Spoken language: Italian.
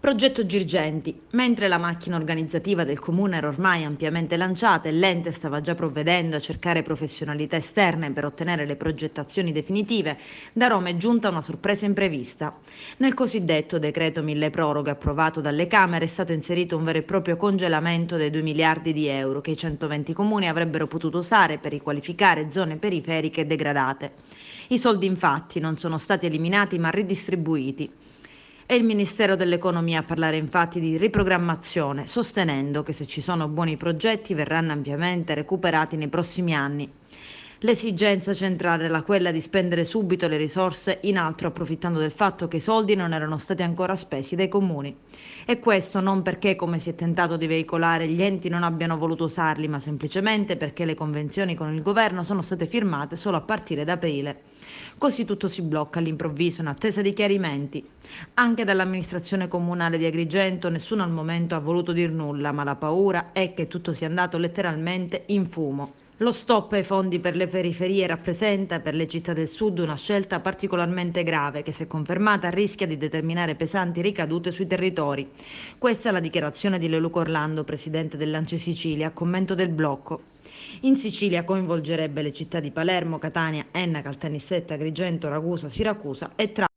Progetto Girgenti. Mentre la macchina organizzativa del comune era ormai ampiamente lanciata e l'ente stava già provvedendo a cercare professionalità esterne per ottenere le progettazioni definitive, da Roma è giunta una sorpresa imprevista. Nel cosiddetto decreto mille proroghe approvato dalle Camere è stato inserito un vero e proprio congelamento dei 2 miliardi di euro che i 120 comuni avrebbero potuto usare per riqualificare zone periferiche degradate. I soldi infatti non sono stati eliminati ma ridistribuiti. È il Ministero dell'Economia a parlare infatti di riprogrammazione, sostenendo che se ci sono buoni progetti verranno ampiamente recuperati nei prossimi anni. L'esigenza centrale era quella di spendere subito le risorse in altro, approfittando del fatto che i soldi non erano stati ancora spesi dai comuni. E questo non perché, come si è tentato di veicolare, gli enti non abbiano voluto usarli, ma semplicemente perché le convenzioni con il governo sono state firmate solo a partire da aprile. Così tutto si blocca all'improvviso in attesa di chiarimenti. Anche dall'amministrazione comunale di Agrigento nessuno al momento ha voluto dir nulla, ma la paura è che tutto sia andato letteralmente in fumo. Lo stop ai fondi per le periferie rappresenta per le città del sud una scelta particolarmente grave che, se confermata, rischia di determinare pesanti ricadute sui territori. Questa è la dichiarazione di Leoluca Orlando, presidente dell'ANCI Sicilia, a commento del blocco. In Sicilia coinvolgerebbe le città di Palermo, Catania, Enna, Caltanissetta, Agrigento, Ragusa, Siracusa e Trapani.